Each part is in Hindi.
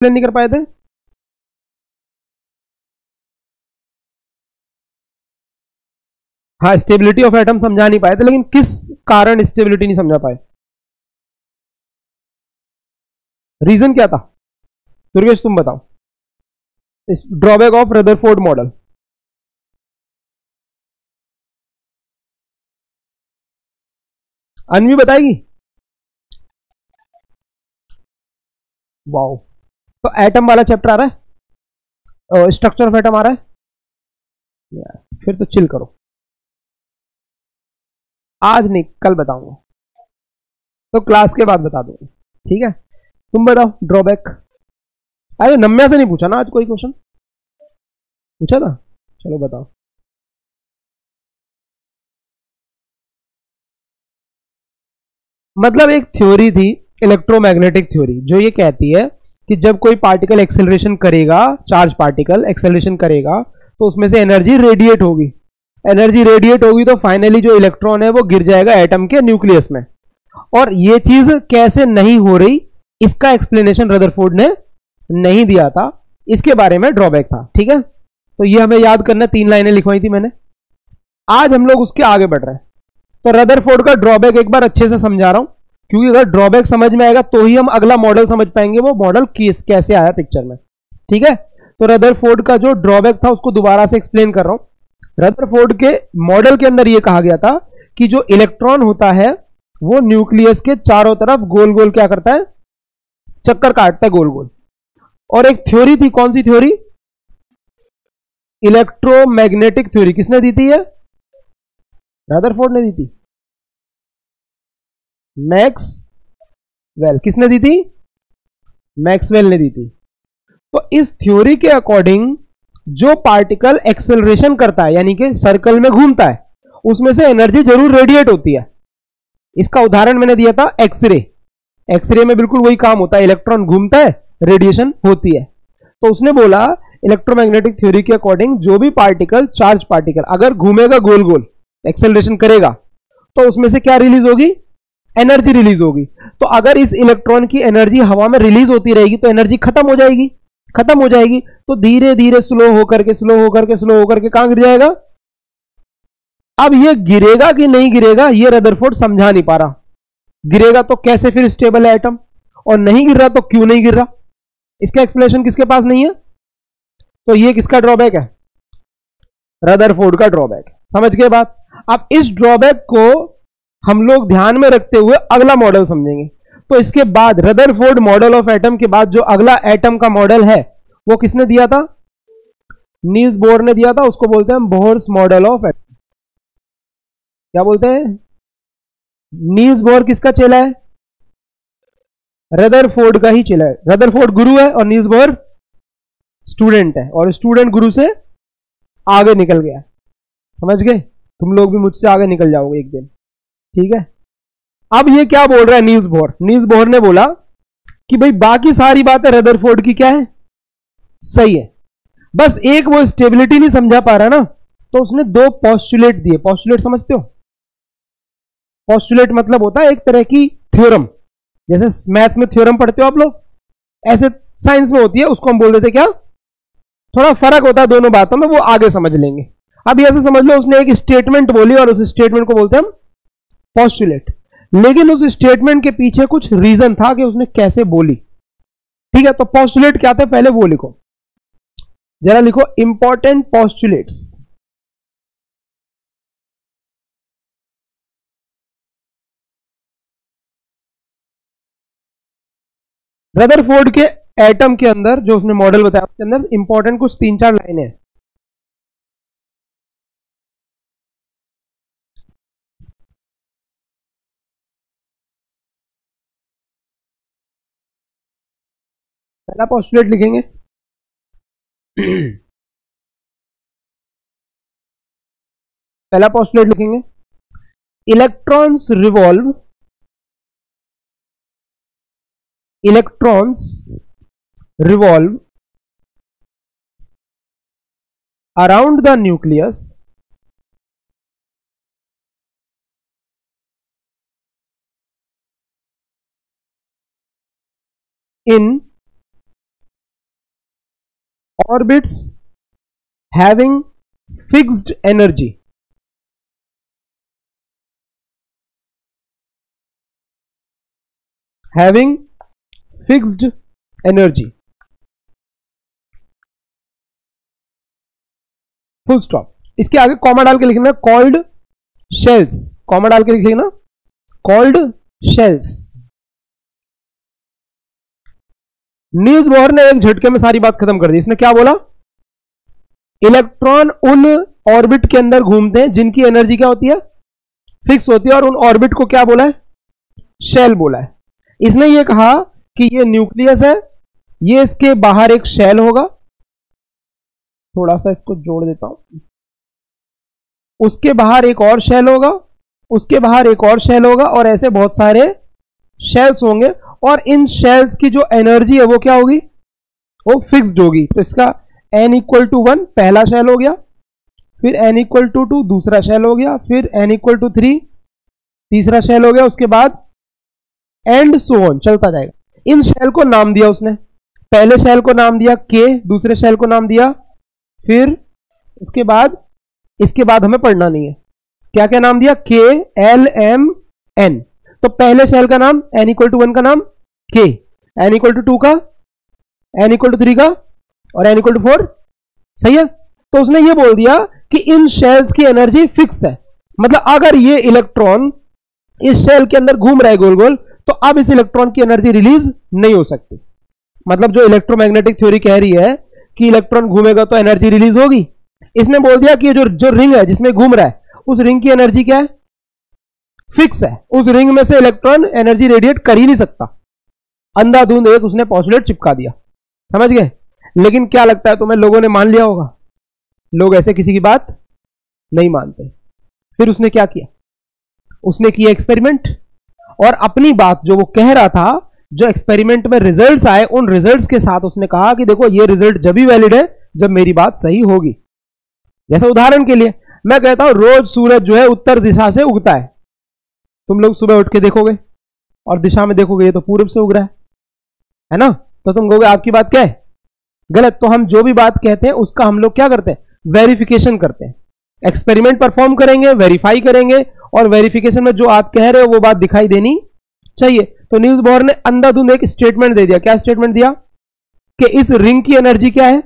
एक्सप्लेन नहीं कर पाए थे? हाँ, स्टेबिलिटी ऑफ एटम समझा नहीं पाए थे, लेकिन किस कारण स्टेबिलिटी नहीं समझा पाए? रीजन क्या था? दुर्गेश तुम बताओ। Drawback of Rutherford model. Anvi बताएगी? वाओ। तो एटम वाला चैप्टर आ रहा है, स्ट्रक्चर ऑफ एटम आ रहा है, फिर तो चिल करो। आज नहीं, कल बताऊंगा, तो क्लास के बाद बता दूंगा, ठीक है? तुम बताओ ड्रॉबैक। अरे नम्या से नहीं पूछा ना आज कोई क्वेश्चन? पूछा था? चलो बताओ। मतलब एक थ्योरी थी, इलेक्ट्रोमैग्नेटिक थ्योरी, जो ये कहती है कि जब कोई पार्टिकल एक्सेलरेशन करेगा, चार्ज पार्टिकल एक्सेलरेशन करेगा, तो उसमें से एनर्जी रेडिएट होगी। एनर्जी रेडिएट होगी तो फाइनली जो इलेक्ट्रॉन है वो गिर जाएगा एटम के न्यूक्लियस में। और ये चीज कैसे नहीं हो रही, इसका एक्सप्लेनेशन रदरफोर्ड ने नहीं दिया था, इसके बारे में ड्रॉबैक था, ठीक है? तो ये हमें याद करना, 3 लाइनें लिखवाई थी मैंने। आज हम लोग उसके आगे बढ़ रहे हैं। तो रदरफोर्ड का ड्रॉबैक एक बार अच्छे से समझा रहा हूं, क्योंकि अगर ड्रॉबैक समझ में आएगा तो ही हम अगला मॉडल समझ पाएंगे, वो मॉडल कैसे आया पिक्चर में, ठीक है? तो रदरफोर्ड का जो ड्रॉबैक था उसको दोबारा से एक्सप्लेन कर रहा हूं। रदरफोर्ड के मॉडल के अंदर यह कहा गया था कि जो इलेक्ट्रॉन होता है वो न्यूक्लियस के चारों तरफ गोल गोल क्या करता है, चक्कर काटता है गोल गोल। और एक थ्योरी थी, कौन सी थ्योरी? Electromagnetic theory. किसने दी थी? ये रदरफोर्ड ने दी थी। मैक्सवेल। किसने दी थी? मैक्सवेल ने दी थी। तो इस थ्योरी के अकॉर्डिंग जो पार्टिकल एक्सेलरेशन करता है, यानी कि सर्कल में घूमता है, उसमें से एनर्जी जरूर रेडिएट होती है। इसका उदाहरण मैंने दिया था एक्सरे। एक्सरे में बिल्कुल वही काम होता है, इलेक्ट्रॉन घूमता है, रेडिएशन होती है। तो उसने बोला इलेक्ट्रोमैग्नेटिक थ्योरी के अकॉर्डिंग जो भी पार्टिकल, चार्ज पार्टिकल अगर घूमेगा गोल गोल, एक्सेलरेशन करेगा, तो उसमें से क्या रिलीज होगी? एनर्जी रिलीज होगी। तो अगर इस इलेक्ट्रॉन की एनर्जी हवा में रिलीज होती रहेगी तो एनर्जी खत्म हो जाएगी। खत्म हो जाएगी तो धीरे धीरे स्लो होकर के स्लो होकर के स्लो होकर के कहां गिर जाएगा? अब ये गिरेगा कि नहीं गिरेगा ये रदरफोर्ड समझा नहीं पा रहा। गिरेगा तो कैसे फिर स्टेबल है एटम, और नहीं गिर रहा तो क्यों नहीं गिर रहा? इसका एक्सप्लेनेशन किसके पास नहीं है। तो ये किसका ड्रॉबैक है? रदरफोर्ड का ड्रॉबैक। समझ गए बात? अब इस ड्रॉबैक को हम लोग ध्यान में रखते हुए अगला मॉडल समझेंगे। तो इसके बाद रदरफोर्ड मॉडल ऑफ एटम के बाद जो अगला एटम का मॉडल है वो किसने दिया था? नील्स बोर ने दिया था। उसको बोलते हैं बोर्स मॉडल ऑफ एटम। क्या बोलते हैं? नील्स बोर किसका चेला है? रदरफोर्ड का ही चेला है। रदरफोर्ड गुरु है और नील्स बोर स्टूडेंट है, और स्टूडेंट गुरु से आगे निकल गया। समझ गए? तुम लोग भी मुझसे आगे निकल जाओगे एक दिन, ठीक है? अब ये क्या बोल रहा है नील्स बोर? नील्स बोर ने बोला कि भाई बाकी सारी बातें रदरफोर्ड की क्या है, सही है, बस एक वो स्टेबिलिटी नहीं समझा पा रहा ना, तो उसने 2 पोस्टुलेट दिए। पोस्टुलेट समझते हो? पोस्टुलेट मतलब होता है एक तरह की थ्योरम, जैसे मैथ्स में थ्योरम पढ़ते हो आप लोग, ऐसे साइंस में होती है, उसको हम बोल देते क्या, थोड़ा फर्क होता है दोनों बातों में, वो आगे समझ लेंगे। अब ऐसे समझ लो उसने एक स्टेटमेंट बोली और उस स्टेटमेंट को बोलते हैं हम पोस्टुलेट, लेकिन उस स्टेटमेंट के पीछे कुछ रीजन था कि उसने कैसे बोली, ठीक है? तो पोस्टुलेट क्या थे पहले वो लिखो, जरा लिखो इंपॉर्टेंट पोस्टुलेट्स। रदरफोर्ड के एटम के अंदर जो उसने मॉडल बताया उसके अंदर इंपॉर्टेंट कुछ 3-4 लाइनें हैं। पहला पोस्टुलेट लिखेंगे पहला पोस्टुलेट लिखेंगे, electrons revolve, electrons revolve around the nucleus in orbits having fixed energy, having fixed energy, full stop. इसके आगे कॉमा डाल के लिखना कॉल्ड शेल्स, कॉमा डाल के लिख लेना कॉल्ड शेल्स। नील्स बोहर ने एक झटके में सारी बात खत्म कर दी। इसने क्या बोला, इलेक्ट्रॉन उन ऑर्बिट के अंदर घूमते हैं जिनकी एनर्जी क्या होती है, फिक्स होती है, और उन ऑर्बिट को क्या बोला है, शेल बोला है। इसने ये कहा कि ये न्यूक्लियस है, ये इसके बाहर एक शेल होगा, थोड़ा सा इसको जोड़ देता हूं, उसके बाहर एक और शेल होगा, उसके बाहर एक और शेल होगा, और ऐसे बहुत सारे शेल्स होंगे, और इन शेल्स की जो एनर्जी है वो क्या होगी, वो फिक्स्ड होगी। तो इसका n इक्वल टू 1 पहला शेल हो गया, फिर n इक्वल टू 2 दूसरा शेल हो गया, फिर n इक्वल टू 3 तीसरा शेल हो गया, उसके बाद एंड सो ऑन चलता जाएगा। इन शेल को नाम दिया उसने, पहले शेल को नाम दिया K, दूसरे शेल को नाम दिया, फिर इसके बाद हमें पढ़ना नहीं है, क्या क्या नाम दिया, K L M N। तो पहले शेल का नाम n इक्वल टू 1 का नाम K, n इक्वल टू 2 का, n इक्वल टू 3 का, और n इक्वल टू 4, सही है। तो उसने ये बोल दिया कि इन शेल्स की एनर्जी फिक्स है, मतलब अगर ये इलेक्ट्रॉन इस शेल के अंदर घूम रहा है गोल गोल, तो अब इस इलेक्ट्रॉन की एनर्जी रिलीज नहीं हो सकती। मतलब जो इलेक्ट्रोमैग्नेटिक थ्योरी कह रही है कि इलेक्ट्रॉन घूमेगा तो एनर्जी रिलीज होगी, इसने बोल दिया कि जो रिंग है जिसमें घूम रहा है, उस रिंग की एनर्जी क्या है, फिक्स है, उस रिंग में से इलेक्ट्रॉन एनर्जी रेडिएट कर ही नहीं सकता। अंधाधुंध एक उसने पॉस्टुलेट चिपका दिया, समझ गए। लेकिन क्या लगता है तुम्हें, लोगों ने मान लिया होगा? लोग ऐसे किसी की बात नहीं मानते। फिर उसने क्या किया, उसने किया एक्सपेरिमेंट, और अपनी बात जो वो कह रहा था, जो एक्सपेरिमेंट में रिजल्ट्स आए, उन रिजल्ट्स के साथ उसने कहा कि देखो ये रिजल्ट जब भी वैलिड है जब मेरी बात सही होगी। जैसा उदाहरण के लिए मैं कहता हूं रोज सूरज जो है उत्तर दिशा से उगता है, तुम लोग सुबह उठ के देखोगे और दिशा में देखोगे ये तो पूर्व से उग रहा है ना, तो तुम कहोगे आपकी बात क्या है, गलत। तो हम जो भी बात कहते हैं उसका हम लोग क्या करते हैं, वेरिफिकेशन करते हैं, एक्सपेरिमेंट परफॉर्म करेंगे, वेरीफाई करेंगे, और वेरिफिकेशन में जो आप कह रहे हो वो बात दिखाई देनी चाहिए। तो नील्स बोहर ने अंधाधुंध एक स्टेटमेंट दे दिया। क्या स्टेटमेंट दिया कि इस रिंग की एनर्जी क्या है।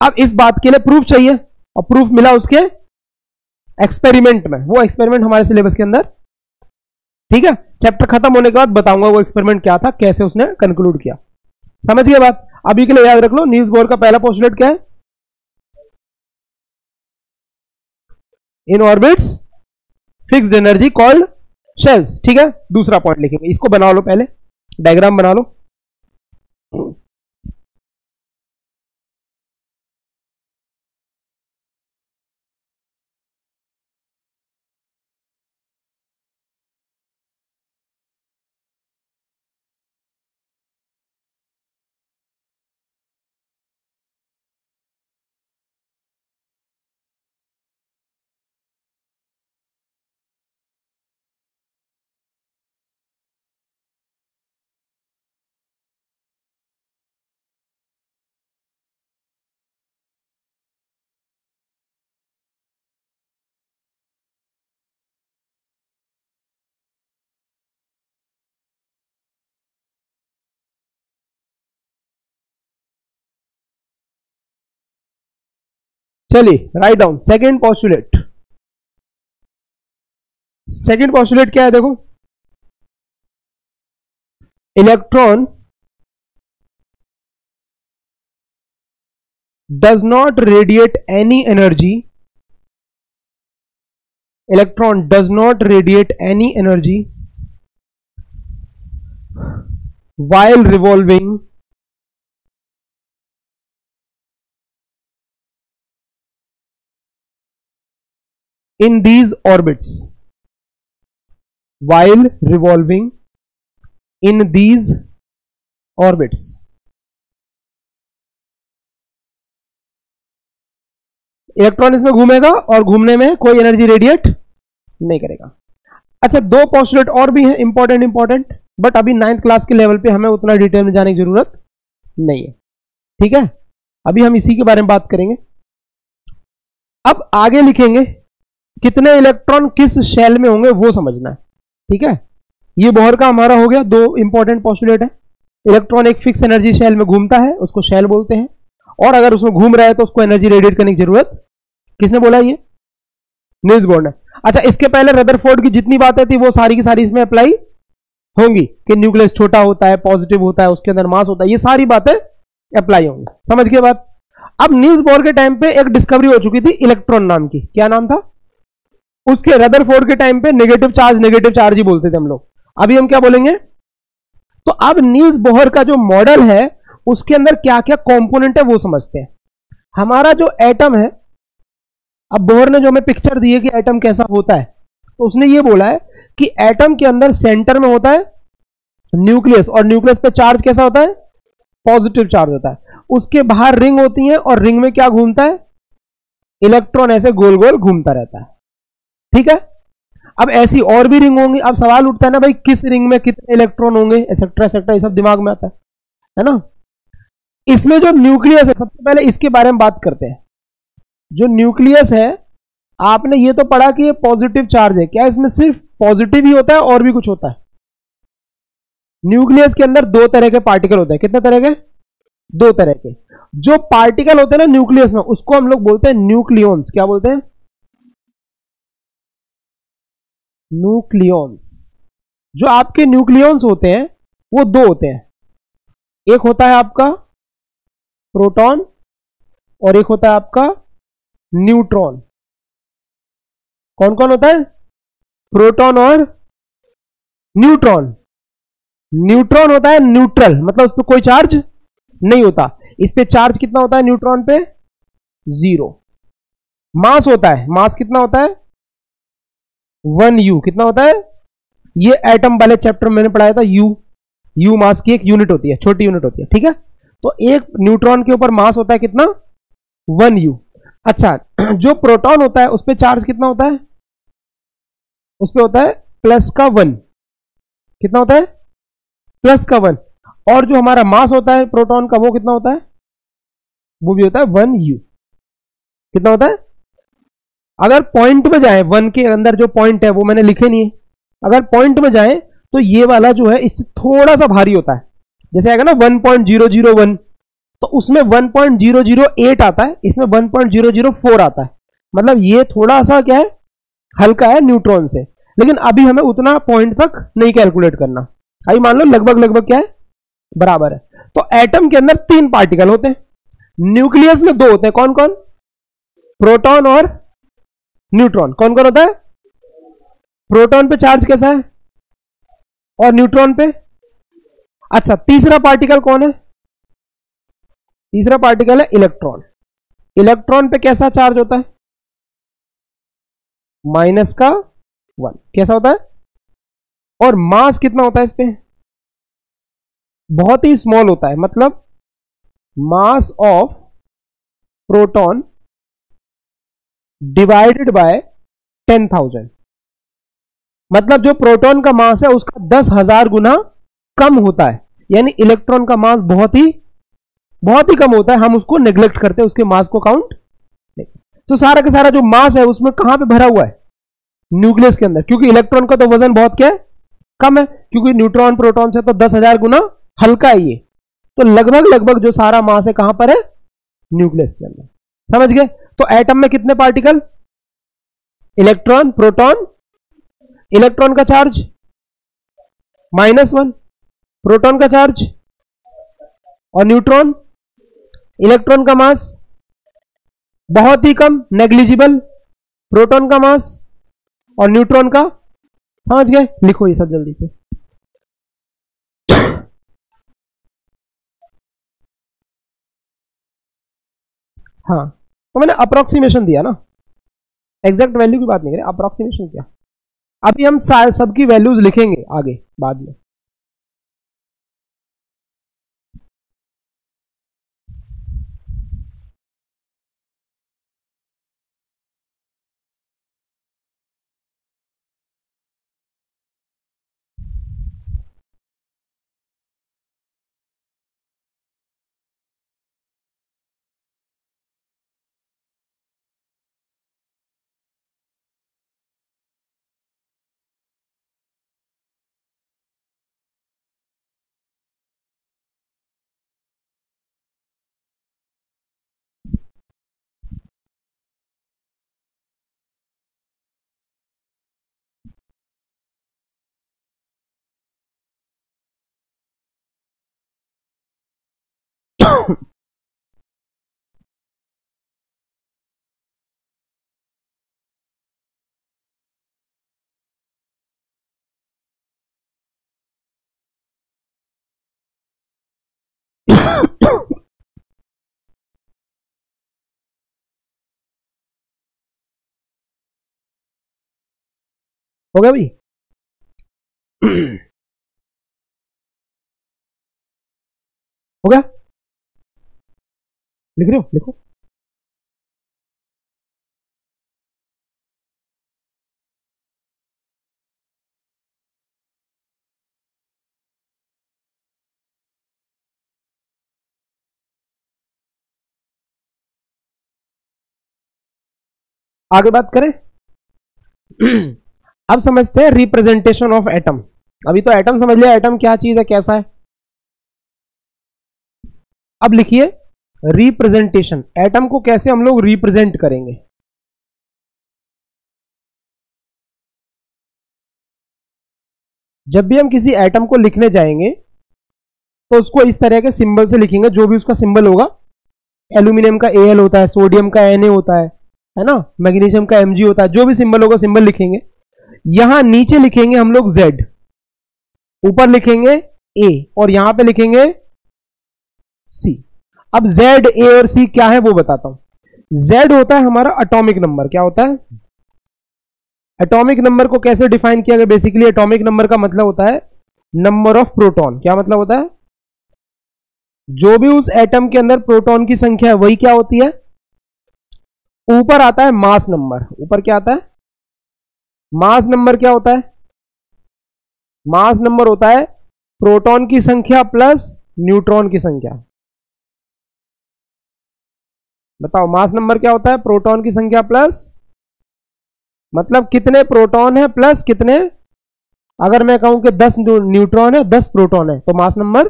अब इस बात के लिए प्रूफ चाहिए, और प्रूफ मिला उसके एक्सपेरिमेंट में। वो एक्सपेरिमेंट हमारे सिलेबस के अंदर, ठीक है, चैप्टर खत्म होने के बाद बताऊंगा वो एक्सपेरिमेंट क्या था, कैसे उसने कंक्लूड किया। समझ गए बात? अभी के लिए याद रख लो, नील्स बोहर का पहला पोस्टुलेट क्या है, in orbits fixed energy called shells. ठीक है, दूसरा पॉइंट लिखेंगे, इसको बना लो, पहले डायग्राम बना लो। चलिए write down second postulate. Second postulate क्या है, देखो, electron does not radiate any energy, electron does not radiate any energy while revolving in these orbits, while revolving in these orbits। Electron इसमें घूमेगा और घूमने में कोई एनर्जी रेडिएट नहीं करेगा। अच्छा, दो पोस्टुलेट और भी हैं इंपॉर्टेंट, बट अभी 9th क्लास के लेवल पे हमें उतना डिटेल में जाने की जरूरत नहीं है। ठीक है, अभी हम इसी के बारे में बात करेंगे। अब आगे लिखेंगे कितने इलेक्ट्रॉन किस शेल में होंगे वो समझना है, ठीक है। ये बोहर का हमारा हो गया, दो इंपॉर्टेंट पोस्टुलेट है। इलेक्ट्रॉन एक फिक्स एनर्जी शेल में घूमता है, उसको शेल बोलते हैं, और अगर उसमें घूम रहा है तो उसको एनर्जी रेडिएट करने की जरूरत, किसने बोला ये? नील्स बोर ने। अच्छा, इसके पहले रदरफोर्ड की जितनी बातें थी वो सारी की सारी इसमें अप्लाई होंगी कि न्यूक्लियस छोटा होता है, पॉजिटिव होता है, उसके अंदर मास होता है, ये सारी बातें अप्लाई होंगी। समझ के बाद अब नील्स बोर के टाइम पे एक डिस्कवरी हो चुकी थी इलेक्ट्रॉन नाम की, क्या नाम था उसके? रदरफोर्ड के टाइम पे नेगेटिव चार्ज ही बोलते थे हम लोग। अभी हम क्या बोलेंगे? तो अब नील्स बोहर का जो मॉडल है उसके अंदर क्या क्या कंपोनेंट है वो समझते हैं। हमारा जो एटम है, अब बोहर ने जो हमें पिक्चर दी है कि एटम कैसा होता है, तो उसने ये बोला है कि एटम के अंदर सेंटर में होता है न्यूक्लियस, और न्यूक्लियस पे चार्ज कैसा होता है? पॉजिटिव चार्ज होता है। उसके बाहर रिंग होती है, और रिंग में क्या घूमता है? इलेक्ट्रॉन ऐसे गोल गोल घूमता रहता है, ठीक है। अब ऐसी और भी रिंग होंगी। अब सवाल उठता है ना भाई, किस रिंग में कितने इलेक्ट्रॉन होंगे, एक्सेट्रा एक्सेट्रा, ये सब दिमाग में आता है ना। इसमें जो न्यूक्लियस है, सबसे पहले इसके बारे में बात करते हैं। जो न्यूक्लियस है, आपने ये तो पढ़ा कि ये पॉजिटिव चार्ज है, क्या इसमें सिर्फ पॉजिटिव ही होता है और भी कुछ होता है? न्यूक्लियस के अंदर दो तरह के पार्टिकल होते हैं। कितने तरह के? दो तरह के। जो पार्टिकल होते हैं ना न्यूक्लियस में, उसको हम लोग बोलते हैं न्यूक्लियॉन्स। क्या बोलते हैं? न्यूक्लियॉन्स। जो आपके न्यूक्लियॉन्स होते हैं वो दो होते हैं, एक होता है आपका प्रोटॉन और एक होता है आपका न्यूट्रॉन। कौन कौन होता है? प्रोटॉन और न्यूट्रॉन। न्यूट्रॉन होता है न्यूट्रल, मतलब उस पर कोई चार्ज नहीं होता। इस पे चार्ज कितना होता है न्यूट्रॉन पे? 0। मास होता है, मास कितना होता है? 1U। कितना होता है? ये एटम वाले चैप्टर में मैंने पढ़ाया था, यू मास की एक यूनिट होती है, छोटी यूनिट होती है, ठीक है। तो एक न्यूट्रॉन के ऊपर मास होता है कितना? 1U। अच्छा, जो प्रोटॉन होता है उस पर चार्ज कितना होता है? उस पर होता है +1। कितना होता है? +1। और जो हमारा मास होता है प्रोटॉन का वो कितना होता है? वो भी होता है 1U। कितना होता है? अगर पॉइंट में जाए, 1 के अंदर जो पॉइंट है वो मैंने लिखे नहीं है, अगर पॉइंट में जाए तो ये वाला जो है इससे थोड़ा सा भारी होता है। जैसे आएगा ना 1.001, तो उसमें 1.008 आता है, इसमें 1.004 आता है। मतलब ये थोड़ा सा क्या है, हल्का है न्यूट्रॉन से। लेकिन अभी हमें उतना पॉइंट तक नहीं कैलकुलेट करना। अभी मान लो लगभग लगभग क्या है, बराबर है। तो एटम के अंदर 3 पार्टिकल होते हैं, न्यूक्लियस में 2 होते हैं। कौन कौन? प्रोटॉन और न्यूट्रॉन। कौन कौन होता है? प्रोटॉन पे चार्ज कैसा है और न्यूट्रॉन पे? अच्छा, तीसरा पार्टिकल कौन है? तीसरा पार्टिकल है इलेक्ट्रॉन। इलेक्ट्रॉन पे कैसा चार्ज होता है? -1। कैसा होता है? और मास कितना होता है इस पे? बहुत ही स्मॉल होता है। मतलब mass of proton divided by 10,000। मतलब जो प्रोटॉन का मास है उसका 10,000 गुना कम होता है। यानी इलेक्ट्रॉन का मास बहुत ही कम होता है। हम उसको नेग्लेक्ट करते हैं, उसके मास को काउंट नहीं। तो सारा का सारा जो मास है उसमें कहां पे भरा हुआ है? न्यूक्लियस के अंदर। क्योंकि इलेक्ट्रॉन का तो वजन बहुत क्या है, कम है, क्योंकि न्यूट्रॉन प्रोटॉन से तो 10,000 गुना हल्का है ये। तो लगभग लगभग जो सारा मास है कहां पर है? न्यूक्लियस के अंदर। समझ गए? तो एटम में कितने पार्टिकल? Electron, proton. इलेक्ट्रॉन का चार्ज -1, प्रोटॉन का चार्ज और न्यूट्रॉन। इलेक्ट्रॉन का मास बहुत ही कम, नेग्लिजिबल। प्रोटॉन का मास और न्यूट्रॉन का, समझ गए? लिखो ये सब जल्दी से। हाँ, तो मैंने अप्रोक्सीमेशन दिया ना, एग्जैक्ट वैल्यू की बात नहीं करें, अप्रोक्सीमेशन किया। अभी हम सबकी वैल्यूज लिखेंगे आगे बाद में। हो गया भाई? हो गया? लिख रहे हो? लिखो। आगे बात करें। अब समझते हैं रिप्रेजेंटेशन ऑफ एटम। अभी तो एटम समझ लिया, एटम क्या चीज है, कैसा है। अब लिखिए रिप्रेजेंटेशन, एटम को कैसे हम लोग रिप्रेजेंट करेंगे। जब भी हम किसी एटम को लिखने जाएंगे तो उसको इस तरह के सिंबल से लिखेंगे, जो भी उसका सिंबल होगा। एल्यूमिनियम का Al होता है, सोडियम का Na होता है ना, मैग्नीशियम का Mg होता है, जो भी सिंबल होगा सिंबल लिखेंगे। यहां नीचे लिखेंगे हम लोग Z, ऊपर लिखेंगे A और यहां पे लिखेंगे C। अब Z, A और C क्या है वो बताता हूं। Z होता है हमारा एटॉमिक नंबर। क्या होता है? एटॉमिक नंबर को कैसे डिफाइन किया गया? बेसिकली एटॉमिक नंबर का मतलब होता है नंबर ऑफ प्रोटॉन। क्या मतलब होता है? जो भी उस एटम के अंदर प्रोटॉन की संख्या है वही क्या होती है? ऊपर आता है मास नंबर। ऊपर क्या आता है? Mass number. क्या होता है? मास नंबर होता है प्रोटॉन की संख्या प्लस न्यूट्रॉन की संख्या। बताओ मास नंबर क्या होता है? प्रोटॉन की संख्या प्लस, मतलब कितने प्रोटॉन है प्लस कितने, अगर मैं कहूं कि 10 न्यूट्रॉन है 10 प्रोटॉन है तो मास नंबर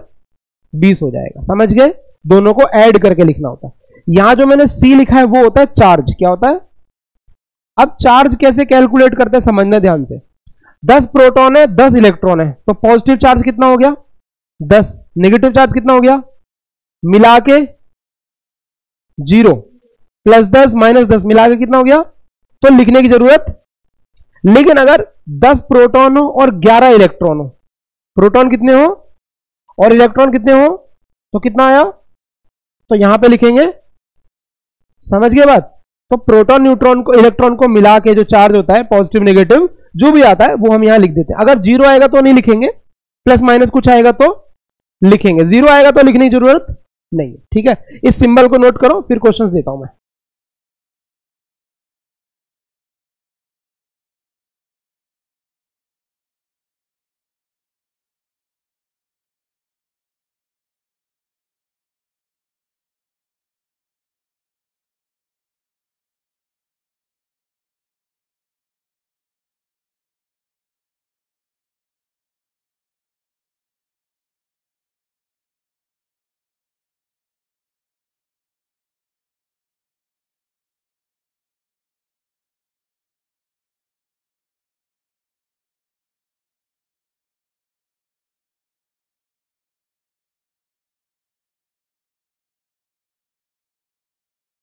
20 हो जाएगा। समझ गए? दोनों को ऐड करके लिखना होता है। यहां जो मैंने सी लिखा है वो होता है चार्ज। क्या होता है? अब चार्ज कैसे कैलकुलेट करते हैं समझना ध्यान से। 10 प्रोटॉन है 10 इलेक्ट्रॉन है तो पॉजिटिव चार्ज कितना हो गया? 10। नेगेटिव चार्ज कितना हो गया? मिला के 0, प्लस 10 माइनस 10 मिला के कितना हो गया? तो लिखने की जरूरत। लेकिन अगर 10 प्रोटॉन हो और 11 इलेक्ट्रॉन हो, प्रोटॉन कितने हो और इलेक्ट्रॉन कितने हो, तो कितना आया? तो यहां पे लिखेंगे। समझ गए बात? तो प्रोटॉन न्यूट्रॉन को इलेक्ट्रॉन को मिला के जो चार्ज होता है पॉजिटिव नेगेटिव जो भी आता है वो हम यहां लिख देते हैं। अगर जीरो आएगा तो नहीं लिखेंगे, प्लस माइनस कुछ आएगा तो लिखेंगे, जीरो आएगा तो लिखने की जरूरत नहीं। ठीक है, इस सिंबल को नोट करो, फिर क्वेश्चंस देता हूं मैं।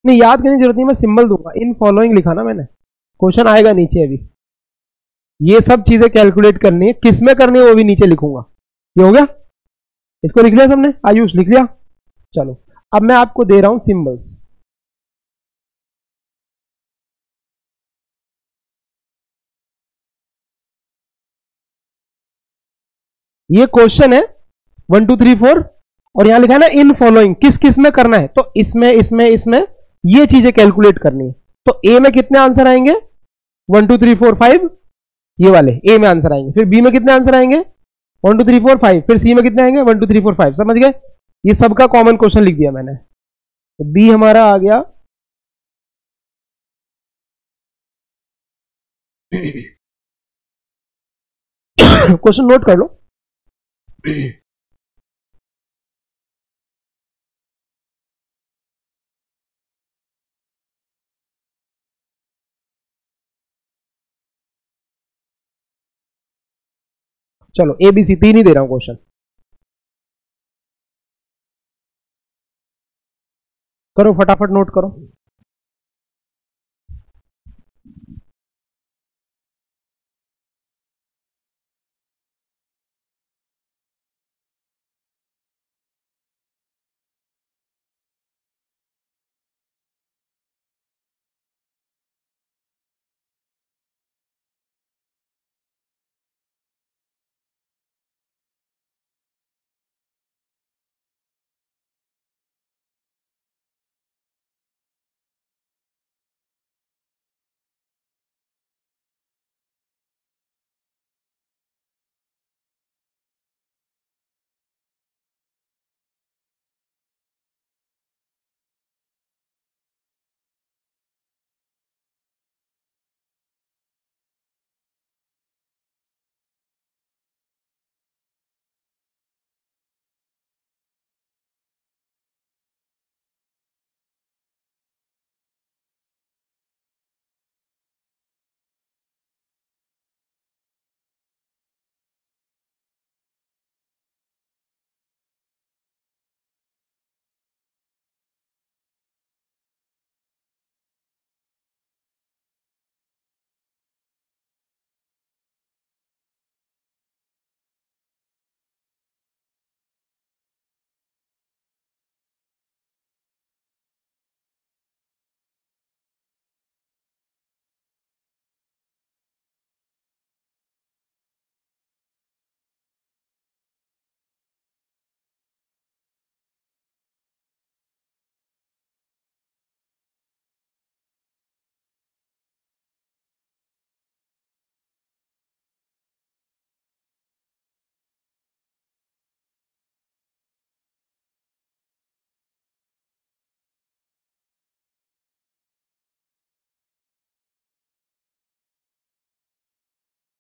नहीं, याद करने की जरूरत नहीं, मैं सिंबल दूंगा। इन फॉलोइंग लिखा ना मैंने, क्वेश्चन आएगा नीचे। अभी ये सब चीजें कैलकुलेट करनी है, किसमें करनी है वो भी नीचे लिखूंगा। ये हो गया? इसको लिख लिया सबने? आयुष लिख लिया? चलो अब मैं आपको दे रहा हूं सिंबल्स। ये क्वेश्चन है 1 2 3 4 और यहां लिखा है ना इन फॉलोइंग, किस किस में करना है। तो इसमें इसमें इसमें ये चीजें कैलकुलेट करनी है। तो ए में कितने आंसर आएंगे? 1 2 3 4 5, ये वाले ए में आंसर आएंगे। फिर बी में कितने आंसर आएंगे? 1 2 3 4 5। फिर सी में कितने आएंगे? 1 2 3 4 5। समझ गए? ये सबका कॉमन क्वेश्चन लिख दिया मैंने। तो बी हमारा आ गया। क्वेश्चन नोट कर लो। चलो ए बी सी तीन ही दे रहा हूं क्वेश्चन। करो फटाफट नोट करो।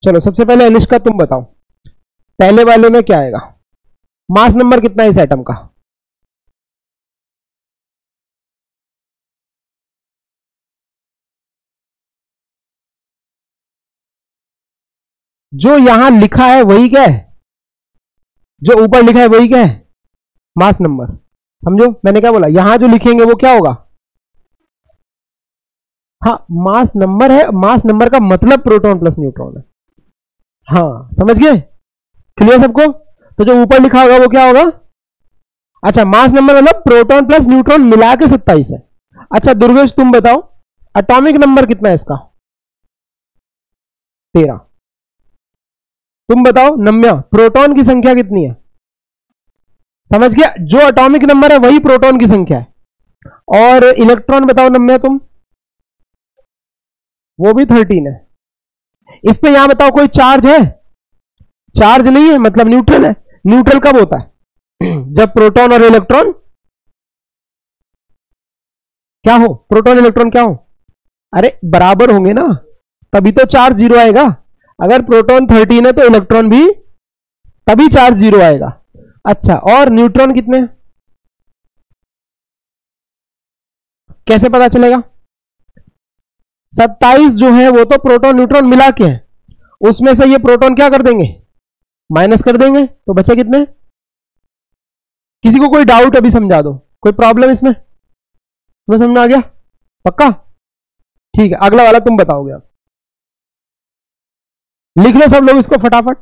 चलो सबसे पहले अनिष्का तुम बताओ, पहले वाले में क्या आएगा? मास नंबर कितना है इस एटम का? जो यहां लिखा है वही क्या है? जो ऊपर लिखा है वही क्या है? Mass number. समझो मैंने क्या बोला? यहां जो लिखेंगे वो क्या होगा? हाँ, मास नंबर है। मास नंबर का मतलब प्रोटॉन प्लस न्यूट्रॉन है। हाँ समझ गए? क्लियर सबको? तो जो ऊपर लिखा होगा वो क्या होगा? अच्छा, मास नंबर मतलब प्रोटॉन प्लस न्यूट्रॉन मिला के 27 है। अच्छा दुर्गेश तुम बताओ, एटॉमिक नंबर कितना है इसका? 13। तुम बताओ नम्या, प्रोटॉन की संख्या कितनी है? समझ गया? जो एटॉमिक नंबर है वही प्रोटॉन की संख्या है। और इलेक्ट्रॉन बताओ नम्या तुम, वो भी 13 है। इस पे यहां बताओ कोई चार्ज है? चार्ज नहीं है, मतलब न्यूट्रल है। न्यूट्रल कब होता है? जब प्रोटॉन और इलेक्ट्रॉन क्या हो? प्रोटॉन इलेक्ट्रॉन क्या हो? अरे बराबर होंगे ना, तभी तो चार्ज जीरो आएगा। अगर प्रोटॉन 13 है तो इलेक्ट्रॉन भी, तभी चार्ज जीरो आएगा। अच्छा, और न्यूट्रॉन कितने? कैसे पता चलेगा? 27 जो है वो तो प्रोटॉन न्यूट्रॉन मिला के है, उसमें से ये प्रोटॉन क्या कर देंगे? माइनस कर देंगे, तो बचे कितने? किसी को कोई डाउट अभी समझा दो, कोई प्रॉब्लम इसमें? तुम्हें समझ में आ गया? पक्का? ठीक है, अगला वाला तुम बताओगे। अब लिख लो सब लोग इसको फटाफट।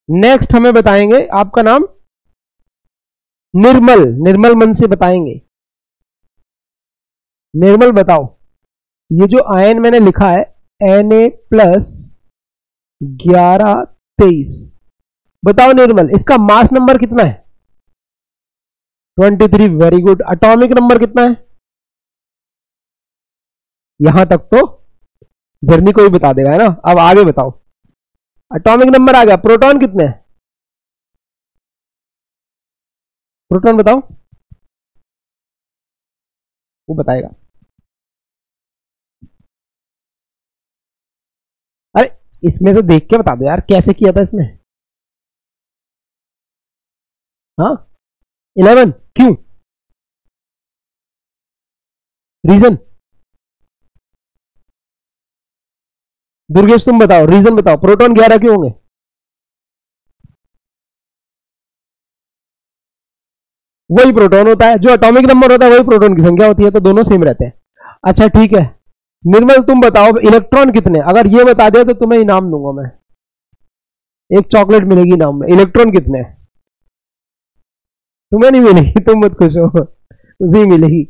नेक्स्ट हमें बताएंगे, आपका नाम निर्मल, निर्मल मन से बताएंगे। निर्मल बताओ, ये जो आयन मैंने लिखा है Na+1123, बताओ निर्मल इसका मास नंबर कितना है? 23। Very good. एटॉमिक नंबर कितना है? यहां तक तो जर्नी को ही बता देगा, है ना? अब आगे बताओ। एटॉमिक नंबर आ गया। प्रोटॉन कितने हैं? प्रोटॉन बताओ, वो बताएगा। अरे इसमें तो देख के बता दो यार, कैसे किया था इसमें? हाँ 11। क्यों? रीजन? दुर्गेश तुम बताओ, रीजन बताओ, प्रोटॉन 11 क्यों होंगे? वही प्रोटॉन होता है, जो एटॉमिक नंबर होता है वही प्रोटॉन की संख्या होती है, तो दोनों सेम रहते हैं। अच्छा ठीक है निर्मल तुम बताओ इलेक्ट्रॉन कितने, अगर ये बता दिया तो तुम्हें इनाम दूंगा मैं, एक चॉकलेट मिलेगी इनाम में। इलेक्ट्रॉन कितने हैं? तुम्हें नहीं मिलेगी, तुम मत खुश हो, उसे ही मिलेगी।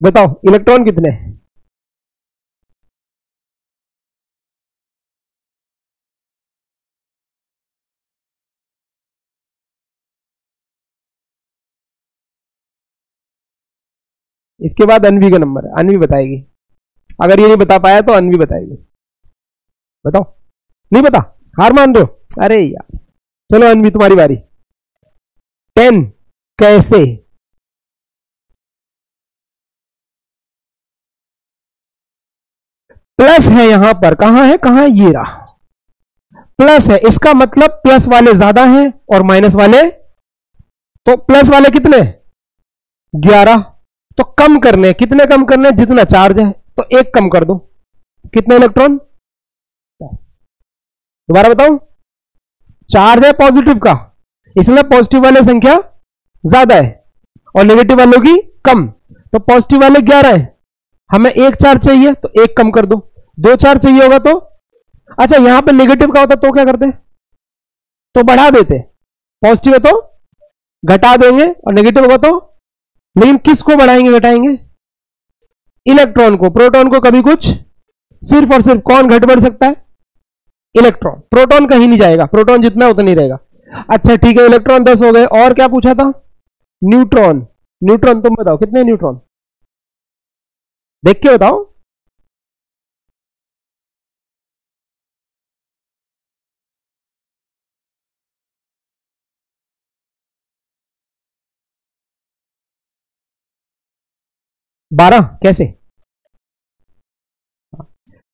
बताओ इलेक्ट्रॉन कितने हैं? इसके बाद अनवी का नंबर है, अनवी बताएगी। अगर ये नहीं बता पाया तो अनवी बताएगी। बताओ, नहीं पता, हार मान रहे हो? अरे यार चलो अनवी तुम्हारी बारी। 10 कैसे? प्लस है यहां पर, कहां है, कहां है, ये रहा प्लस है, इसका मतलब प्लस वाले ज्यादा हैं और माइनस वाले, तो प्लस वाले कितने 11, तो कम करने, कितने कम करने, जितना चार्ज है तो एक कम कर दो, कितने इलेक्ट्रॉन 10। दोबारा बताऊं, चार्ज है पॉजिटिव का, इसलिए पॉजिटिव वाले संख्या ज्यादा है और नेगेटिव वालों की कम, तो पॉजिटिव वाले 11 है, हमें एक चार्ज चाहिए तो एक कम कर दो, दो चार्ज चाहिए होगा तो, अच्छा यहां पे नेगेटिव का होता तो क्या करते, तो बढ़ा देते, पॉजिटिव है तो घटा देंगे और नेगेटिव होगा तो, लेकिन किसको बढ़ाएंगे घटाएंगे, इलेक्ट्रॉन को, प्रोटॉन को कभी कुछ, सिर्फ और सिर्फ कौन घट बढ़ सकता है, इलेक्ट्रॉन, प्रोटॉन कहीं नहीं जाएगा, प्रोटॉन जितना उतना ही रहेगा। अच्छा ठीक है इलेक्ट्रॉन 10 हो गए, और क्या पूछा था, न्यूट्रॉन, न्यूट्रॉन तुम बताओ कितने न्यूट्रॉन, देख के बताओ। बारह कैसे,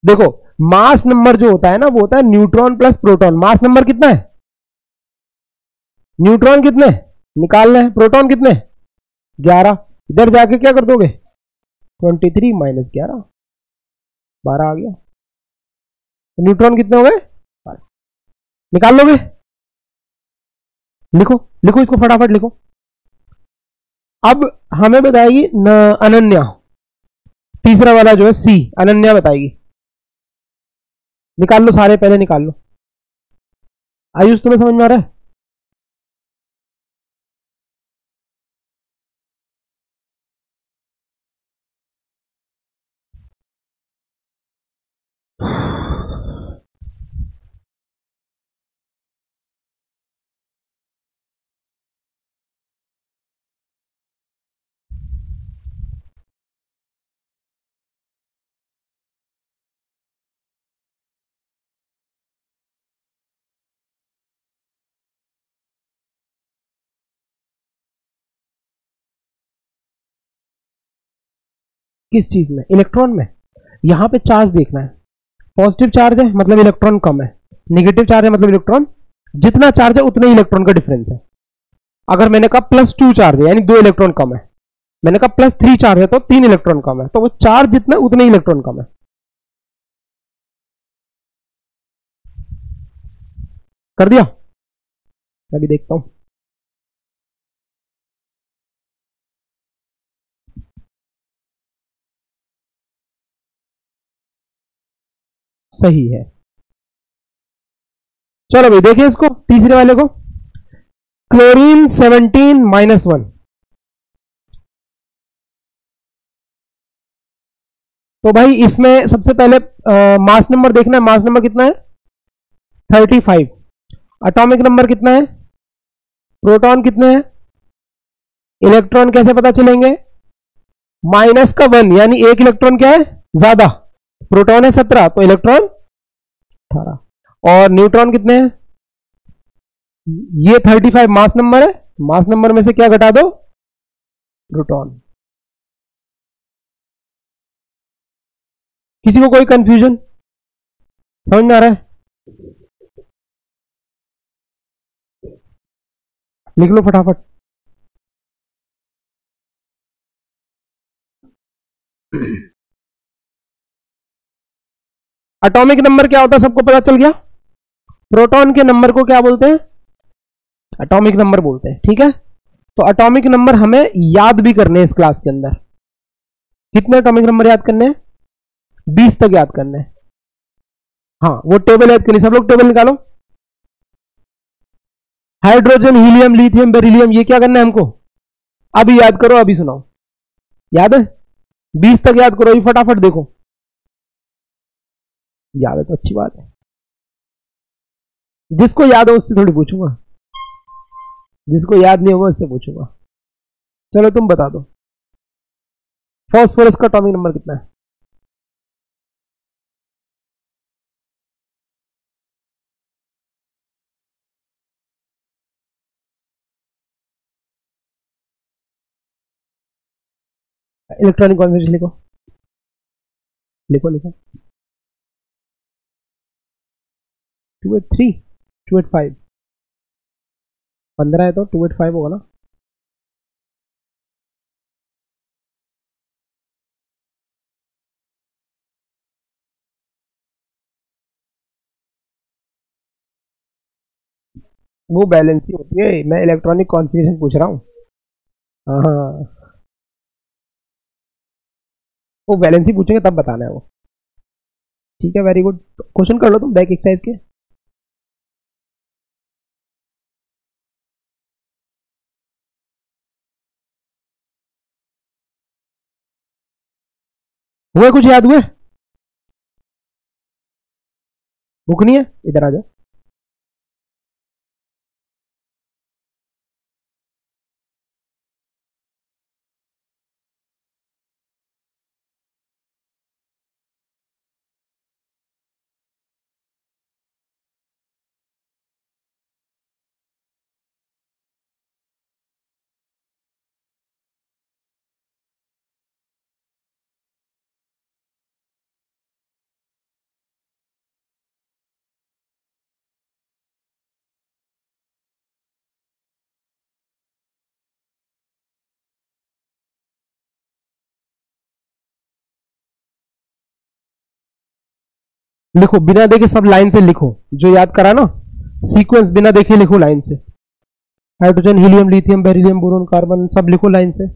देखो मास नंबर जो होता है ना वो होता है neutron plus proton, mass number कितना है, न्यूट्रॉन कितने निकालना है, प्रोटॉन कितने 11, इधर जाके क्या कर दोगे 23 माइनस 11, 12 आ गया, न्यूट्रॉन कितने हो गए, निकाल लोगे, लिखो लिखो इसको फटाफट लिखो। अब हमें बताएगी अनन्या, तीसरा वाला जो है सी, अनन्या बताएगी, निकाल लो सारे, पहले निकाल लो। आयुष तुम्हें समझ में आ रहा है, किस चीज में, इलेक्ट्रॉन में, यहां पे चार्ज देखना है, पॉजिटिव चार्ज है मतलब इलेक्ट्रॉन कम है, नेगेटिव चार्ज है मतलब इलेक्ट्रॉन, जितना चार्ज है उतने ही इलेक्ट्रॉन का डिफरेंस है। अगर मैंने कहा +2 चार्ज है यानी 2 इलेक्ट्रॉन कम है, मैंने कहा +3 चार्ज है तो 3 इलेक्ट्रॉन कम है, तो वो चार्ज जितना उतने ही इलेक्ट्रॉन कम है। कर दिया, अभी देखता हूं, सही है। चलो भाई देखिए इसको, तीसरे वाले को, क्लोरीन 17 -1, तो भाई इसमें सबसे पहले मास नंबर देखना है, मास नंबर कितना है 35, एटॉमिक नंबर कितना है, प्रोटॉन कितने हैं, इलेक्ट्रॉन कैसे पता चलेंगे, माइनस का 1 यानी एक इलेक्ट्रॉन क्या है ज्यादा, प्रोटॉन है 17 तो इलेक्ट्रॉन 18, और न्यूट्रॉन कितने हैं, ये 35 मास नंबर है, मास नंबर में से क्या घटा दो, प्रोटॉन। किसी को कोई कंफ्यूजन समझ में आ रहा है, लिख लो फटाफट। एटॉमिक नंबर क्या होता है सबको पता चल गया, प्रोटॉन के नंबर को क्या बोलते हैं, एटॉमिक नंबर बोलते हैं, ठीक है। तो एटॉमिक नंबर हमें याद भी करने हैं इस क्लास के अंदर। कितने एटॉमिक नंबर याद करने हैं? 20 तक याद करने हैं। हाँ, वो टेबल याद करनी, सब लोग टेबल निकालो। हाइड्रोजन, हीलियम, लिथियम, बेरिलियम, ये क्या करना है हमको? अभी याद करो, अभी सुनाओ। याद है? 20 तक याद करो, ये फटाफट देखो। याद है तो अच्छी बात है। जिसको याद हो उससे थोड़ी पूछूंगा, जिसको याद नहीं होगा उससे पूछूंगा। चलो तुम बता दो, फास्फोरस का एटॉमिक नंबर कितना है? इलेक्ट्रॉनिक कॉन्फिगरेशन लिखो, लिखो लिखो। 283, 285, 15 है तो 285 होगा ना? वो बैलेंस ही होती है, मैं इलेक्ट्रॉनिक कॉन्फ़िगरेशन पूछ रहा हूँ। हाँ, वो बैलेंस ही पूछेंगे तब बताना है वो। ठीक है, वेरी गुड। क्वेश्चन कर लो तुम बैक एक्सरसाइज के। हुए कुछ याद हुए? बुक नहीं है? इधर आ जाओ। लिखो, बिना देखे सब लाइन से लिखो, जो याद करा ना सीक्वेंस, बिना देखे लिखो लाइन से। Hydrogen, helium, lithium, beryllium, boron, carbon, सब लिखो लाइन से।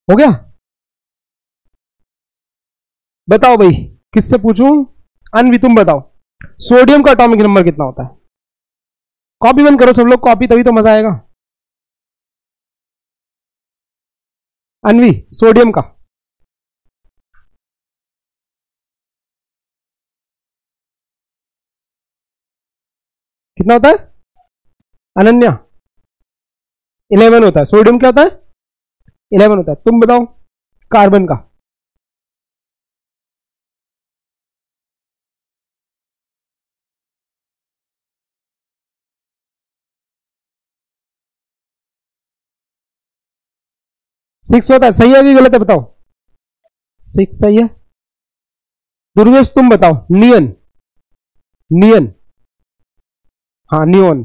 हो गया? बताओ भाई, किससे पूछूं? अनवी तुम बताओ, सोडियम का एटॉमिक नंबर कितना होता है? कॉपी बंद करो सब लोग, कॉपी तभी तो मजा आएगा। अनवी, सोडियम का कितना होता है? अनन्या 11 होता है। सोडियम क्या होता है? 11 होता है। तुम बताओ कार्बन का। सिक्स होता है। सही है कि गलत है बताओ? 6 सही है। दुर्गेश तुम बताओ, नियन। नियन, हाँ नियोन।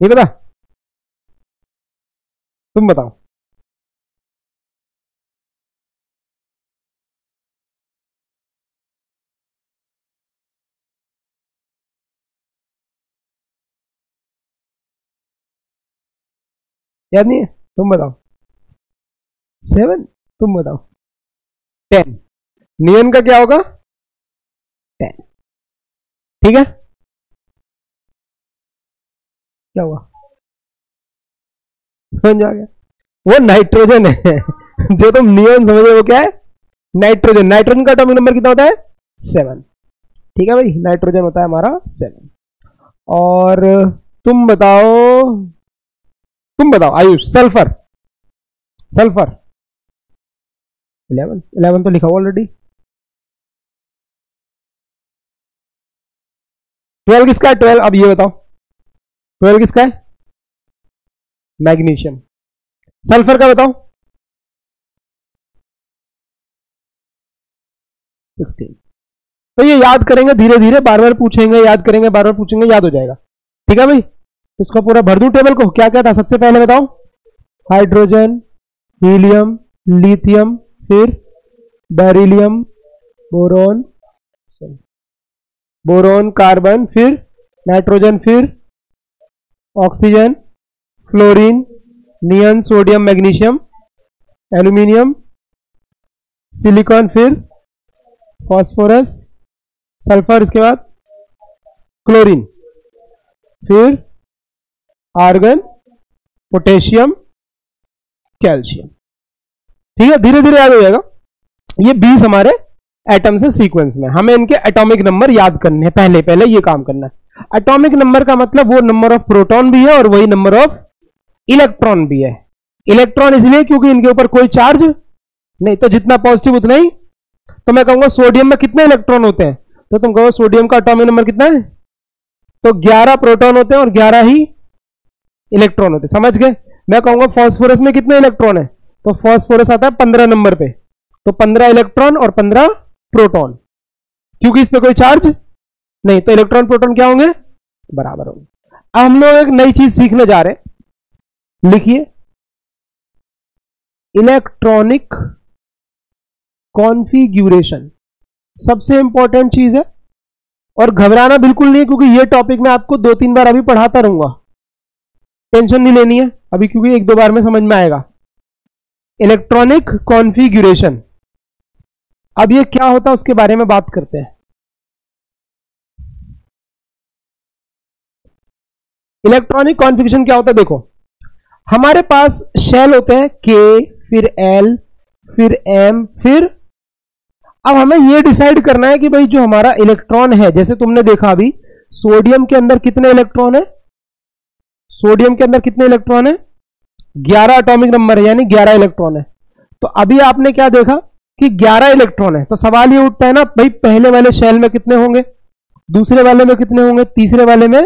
नहीं पता? तुम बताओ। याद नहीं है? तुम बताओ। 7। तुम बताओ। 10। नियन का क्या होगा? 10। ठीक है, क्या हुआ? समझ आ गया? वो नाइट्रोजन है। जो तुम नियन समझे वो क्या है? नाइट्रोजन। नाइट्रोजन का एटॉमिक नंबर कितना होता है? 7। ठीक है भाई, नाइट्रोजन होता है हमारा 7। और तुम बताओ, तुम बताओ आयुष, सल्फर। सल्फर 11। 11 तो लिखा हुआ ऑलरेडी। 12 किसका है? 12 अब ये बताओ, 12 किसका है? मैग्नीशियम। सल्फर का बताओ। 16। तो ये याद करेंगे धीरे धीरे, बार बार पूछेंगे, याद करेंगे, बार बार पूछेंगे, याद हो जाएगा। ठीक है भाई, तो इसका पूरा भर दूं टेबल को। क्या क्या था सबसे पहले बताओ? हाइड्रोजन, हीलियम, लिथियम, फिर बेरिलियम, बोरोन, बोरोन, कार्बन, फिर नाइट्रोजन, फिर ऑक्सीजन, फ्लोरीन, नियन, सोडियम, मैग्नीशियम, एल्यूमिनियम, सिलिकॉन, फिर फास्फोरस, सल्फर, इसके बाद क्लोरीन, फिर आर्गन, पोटेशियम, कैल्शियम। ठीक है, धीरे धीरे याद हो जाएगा। ये 20 हमारे एटम से सीक्वेंस में, हमें इनके एटॉमिक नंबर याद करने हैं। पहले पहले ये काम करना है। एटॉमिक नंबर का मतलब वो नंबर ऑफ प्रोटॉन भी है और वही नंबर ऑफ इलेक्ट्रॉन भी है। इलेक्ट्रॉन इसलिए क्योंकि इनके ऊपर कोई चार्ज नहीं, तो जितना पॉजिटिव उतना ही। तो मैं कहूंगा सोडियम में कितने इलेक्ट्रॉन होते हैं, तो तुम कहो सोडियम का एटॉमिक नंबर कितना है? तो 11 प्रोटॉन होते हैं और 11 ही इलेक्ट्रॉन होते हैं। समझ गए? मैं कहूंगा फास्फोरस में कितने इलेक्ट्रॉन है, तो फास्फोरस आता है 15 नंबर पे, तो 15 इलेक्ट्रॉन और 15 प्रोटॉन, क्योंकि इस पे कोई चार्ज नहीं, तो इलेक्ट्रॉन प्रोटॉन क्या होंगे? बराबर होंगे। अब हम लोग एक नई चीज सीखने जा रहे हैं। लिखिए, इलेक्ट्रॉनिक कॉन्फ़िगरेशन सबसे इंपॉर्टेंट चीज है, और घबराना बिल्कुल नहीं, क्योंकि ये टॉपिक मैं आपको 2-3 बार अभी पढ़ाता रहूंगा। टेंशन नहीं लेनी है अभी, क्योंकि 1-2 बार में समझ में आएगा। इलेक्ट्रॉनिक कॉन्फ़िगरेशन, अब ये क्या होता है उसके बारे में बात करते हैं। इलेक्ट्रॉनिक कॉन्फ़िगरेशन क्या होता है? देखो, हमारे पास शेल होते हैं K, फिर L, फिर M, फिर अब हमें यह डिसाइड करना है कि भाई जो हमारा इलेक्ट्रॉन है, जैसे तुमने देखा अभी सोडियम के अंदर कितने इलेक्ट्रॉन है? सोडियम के अंदर कितने इलेक्ट्रॉन है? 11 एटॉमिक नंबर है, यानी 11 इलेक्ट्रॉन है। तो अभी आपने क्या देखा कि 11 इलेक्ट्रॉन है, तो सवाल ये उठता है ना भाई, पहले वाले शेल में कितने होंगे, दूसरे वाले में कितने होंगे, तीसरे वाले में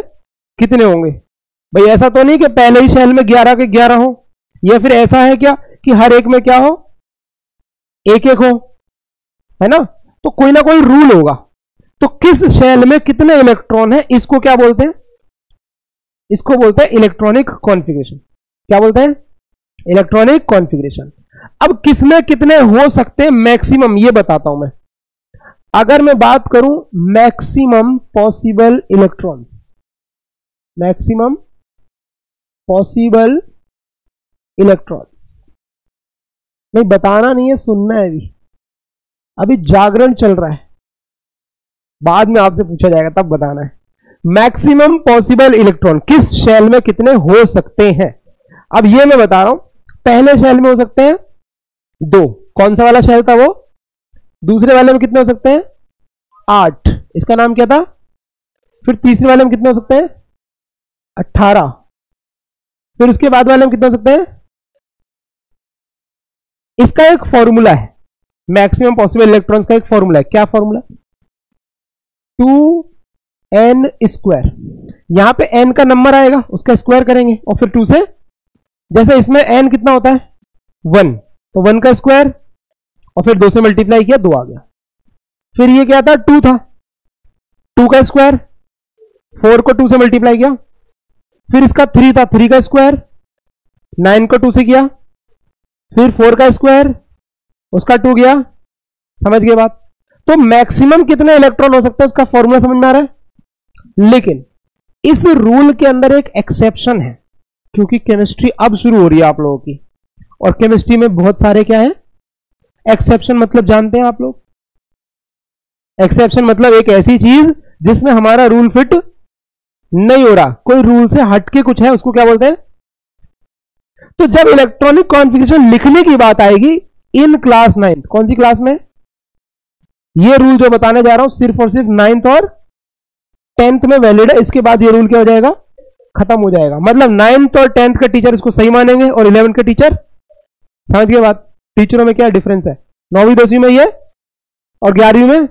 कितने होंगे? भाई ऐसा तो नहीं कि पहले ही शेल में 11 के 11 हो, या फिर ऐसा है क्या कि हर एक में क्या हो? एक एक हो, है ना? तो कोई ना कोई रूल होगा। तो किस शेल में कितने इलेक्ट्रॉन है, इसको क्या बोलते हैं? इसको बोलते हैं इलेक्ट्रॉनिक कॉन्फ़िगरेशन। क्या बोलते हैं? Electronic configuration. अब किसमें कितने हो सकते हैं मैक्सिमम, ये बताता हूं मैं। अगर मैं बात करूं maximum possible electrons, maximum possible electrons, नहीं बताना नहीं है, सुनना है अभी जागरण चल रहा है, बाद में आपसे पूछा जाएगा तब बताना है। मैक्सिमम पॉसिबल इलेक्ट्रॉन किस शेल में कितने हो सकते हैं। अब ये मैं बता रहा हूं, पहले शेल में हो सकते हैं 2, कौन सा वाला शेल था वो, दूसरे वाले में कितने हो सकते हैं 8, इसका नाम क्या था, फिर तीसरे वाले में कितने हो सकते हैं 18, फिर उसके बाद वाले में कितने हो सकते हैं। इसका एक फॉर्मूला है, मैक्सिमम पॉसिबल इलेक्ट्रॉन्स का एक फॉर्मूला है, क्या फॉर्मूला, 2n स्क्वायर, यहां पे n का नंबर आएगा उसका स्क्वायर करेंगे और फिर 2 से, जैसे इसमें n कितना होता है 1, तो 1 का स्क्वायर और फिर 2 से मल्टीप्लाई किया 2 आ गया। फिर ये क्या था 2 था, 2 का स्क्वायर, 4 को 2 से मल्टीप्लाई किया, फिर इसका 3 था, 3 का स्क्वायर, 9 को 2 से किया, फिर 4 का स्क्वायर, उसका 2 गया, समझ गए बात। तो मैक्सिमम कितने इलेक्ट्रॉन हो सकते हैं उसका फॉर्मूला समझ में आ रहा है। लेकिन इस रूल के अंदर एक एक्सेप्शन है, क्योंकि केमिस्ट्री अब शुरू हो रही है आप लोगों की, और केमिस्ट्री में बहुत सारे क्या है एक्सेप्शन, मतलब जानते हैं आप लोग, एक्सेप्शन मतलब एक ऐसी चीज जिसमें हमारा रूल फिट नहीं हो रहा, कोई रूल से हटके कुछ है, उसको क्या बोलते हैं। तो जब इलेक्ट्रॉनिक कॉन्फ़िगरेशन लिखने की बात आएगी इन क्लास 9, कौन सी क्लास में, ये रूल जो बताने जा रहा हूं सिर्फ और सिर्फ 9th और 10th में वैलिड है, इसके बाद ये रूल क्या हो जाएगा खत्म हो जाएगा। मतलब 9th और 10th का टीचर इसको सही मानेंगे और 11th का टीचर, समझ गए बात, टीचरों में क्या डिफरेंस है, 9वीं 10वीं में ये और 11वीं में,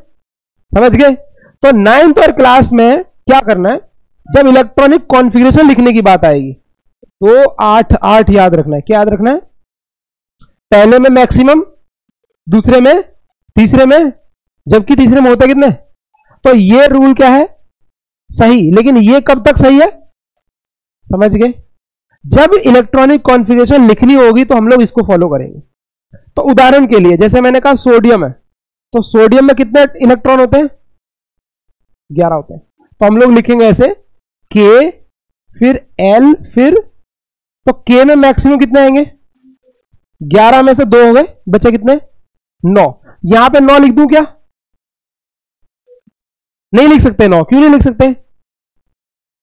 समझ गए। तो 9th और क्लास में क्या करना है, जब इलेक्ट्रॉनिक कॉन्फ़िगरेशन लिखने की बात आएगी तो 8 याद रखना है। क्या याद रखना है, पहले में मैक्सिमम, दूसरे में, तीसरे में, जबकि तीसरे में होता कितने। तो ये रूल क्या है सही, लेकिन ये कब तक सही है, समझ गए, जब इलेक्ट्रॉनिक कॉन्फ़िगरेशन लिखनी होगी तो हम लोग इसको फॉलो करेंगे। तो उदाहरण के लिए जैसे मैंने कहा सोडियम है, तो सोडियम में कितने इलेक्ट्रॉन होते हैं 11 होते हैं, तो हम लोग लिखेंगे ऐसे K फिर L फिर, तो K में मैक्सिमम कितने आएंगे 11 में से 2 हो गए, बचे कितने 9, यहां पे 9 लिख दूं क्या, नहीं लिख सकते 9, क्यों नहीं लिख सकते,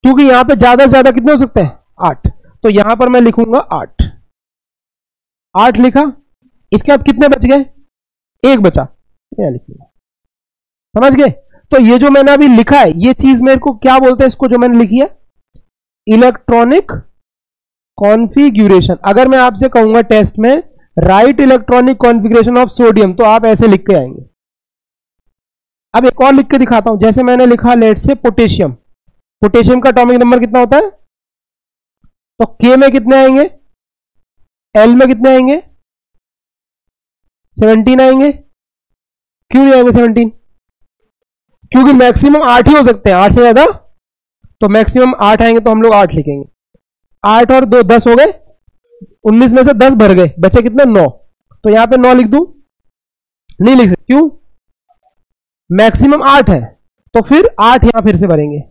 क्योंकि यहां पे ज्यादा से ज्यादा कितने हो सकते हैं 8, तो यहां पर मैं लिखूंगा 8 लिखा, इसके बाद कितने बच गए, 1 बचा, मैं लिखूंगा, समझ गए। तो ये जो मैंने अभी लिखा है ये चीज मेरे को क्या बोलते हैं, इसको जो मैंने लिखी है इलेक्ट्रॉनिक कॉन्फ़िगरेशन। अगर मैं आपसे कहूंगा टेस्ट में right electronic configuration of sodium, तो आप ऐसे लिख के आएंगे। अब एक और लिख के दिखाता हूं, जैसे मैंने लिखा लेट से पोटेशियम, पोटेशियम का एटॉमिक नंबर कितना होता है, तो K में कितने आएंगे, L में कितने आएंगे 17 आएंगे, क्यों नहीं आएंगे 17, क्योंकि मैक्सिमम 8 ही हो सकते हैं, 8 से ज्यादा, तो मैक्सिमम 8 आएंगे तो हम लोग 8 लिखेंगे। 8 और 2 10 हो गए, 19 में से 10 भर गए, बचे कितने 9, तो यहां पे 9 लिख दूं, नहीं लिख सकते, क्यों, मैक्सिमम 8 है, तो फिर 8 यहां फिर से भरेंगे।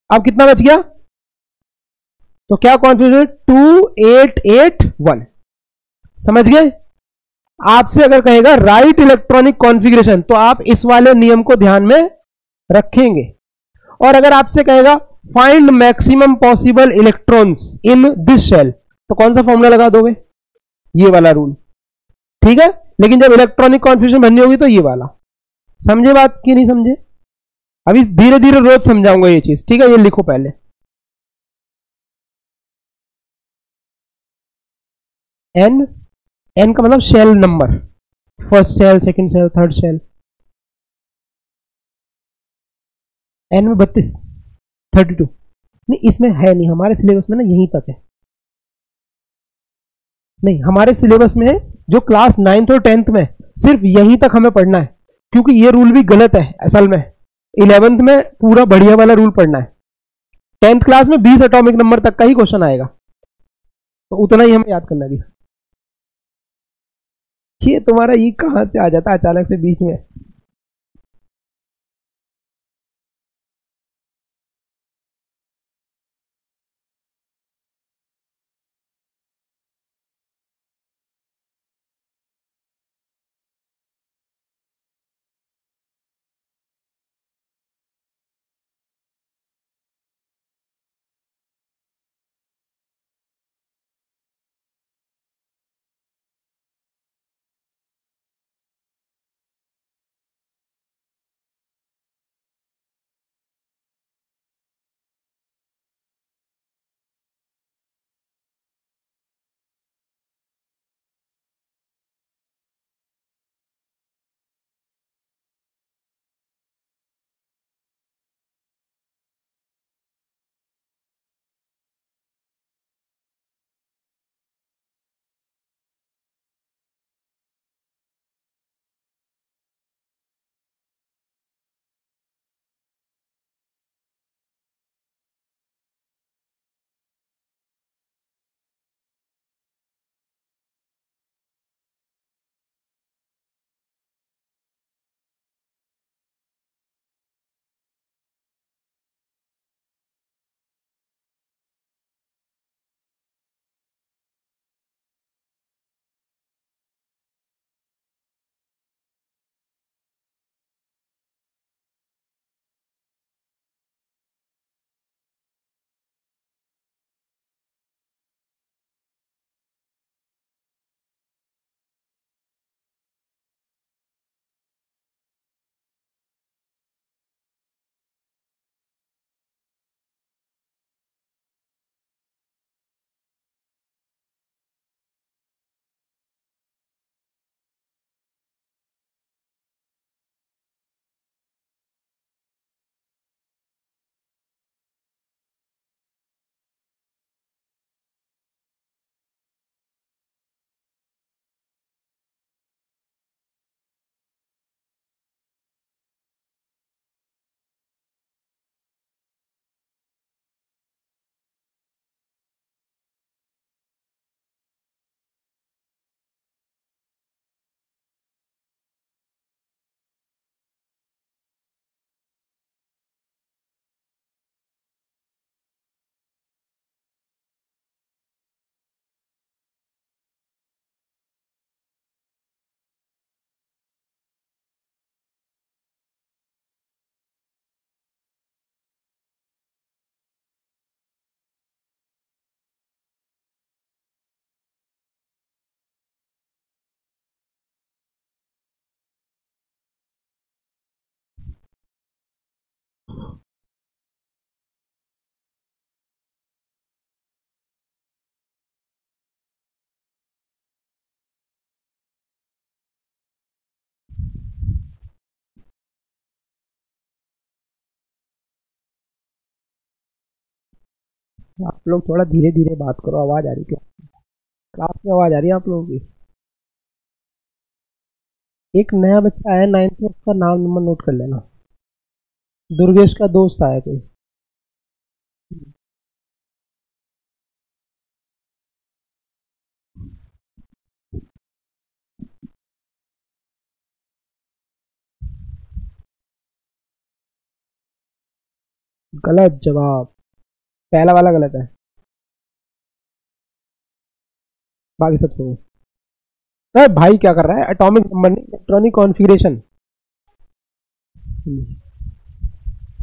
अब कितना बच गया, तो क्या कॉन्फ़िगरेशन 2881, समझ गए। आपसे अगर कहेगा राइट इलेक्ट्रॉनिक कॉन्फ़िगरेशन, तो आप इस वाले नियम को ध्यान में रखेंगे। और अगर आपसे कहेगा find maximum possible electrons in this shell, तो कौन सा फॉर्मूला लगा दोगे, ये वाला रूल, ठीक है। लेकिन जब इलेक्ट्रॉनिक कॉन्फ़िगरेशन बननी होगी तो ये वाला, समझे बात कि नहीं समझे, अभी धीरे धीरे रोज समझाऊंगा ये चीज, ठीक है। ये लिखो पहले, एन का मतलब shell number, first shell, second shell, third shell, N में 32 32 नहीं, इसमें है नहीं, हमारे सिलेबस में ना यहीं तक है, नहीं हमारे सिलेबस में जो क्लास 9th और 10th में सिर्फ यहीं तक हमें पढ़ना है, क्योंकि ये रूल भी गलत है असल में। 11th में पूरा बढ़िया वाला रूल पढ़ना है, 10th क्लास में 20 एटॉमिक नंबर तक का ही क्वेश्चन आएगा, तो उतना ही हमें याद करना है। ये तुम्हारा ये कहां से आ जाता है अचानक से बीच में? आप लोग थोड़ा धीरे धीरे बात करो, आवाज आ रही क्या? क्लास में आवाज आ रही है आप लोगों की? एक नया बच्चा आया 9th में, उसका नाम नंबर नोट कर लेना। दुर्गेश का दोस्त आया कोई। गलत जवाब, पहला वाला गलत है, बाकी सब सही है। अरे भाई क्या कर रहा है? एटॉमिक नंबर नहीं, इलेक्ट्रॉनिक कॉन्फ़िगरेशन।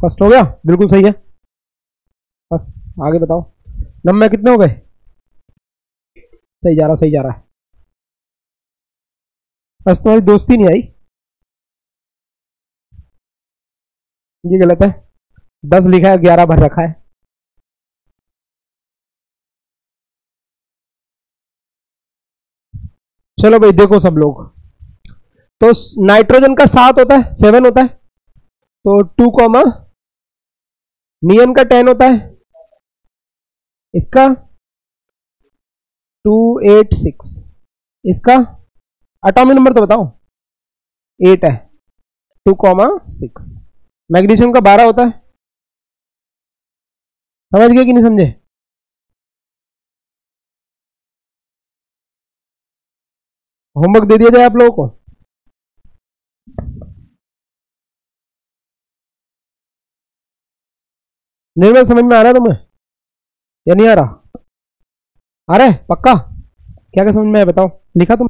फर्स्ट हो गया, बिल्कुल सही है। फर्स्ट। आगे बताओ, नंबर कितने हो गए? सही जा रहा, सही जा रहा है। बस तुम्हारी दोस्ती नहीं आई, ये गलत है। 10 लिखा है, 11 भर रखा है। चलो भाई देखो सब लोग, तो नाइट्रोजन का 7 होता है, 7 होता है, तो 2 कॉमा, नियन का 10 होता है, इसका 286, इसका एटॉमिक नंबर तो बताओ। 8 है, 2,6। मैग्नीशियम का 12 होता है, समझ गए कि नहीं समझे? होमवर्क दे दिया जाए आप लोगों को। निर्मल समझ में आ रहा है तुम्हें या नहीं आ रहा? आ रहा है पक्का? क्या क्या समझ में आया बताओ, लिखा तुम?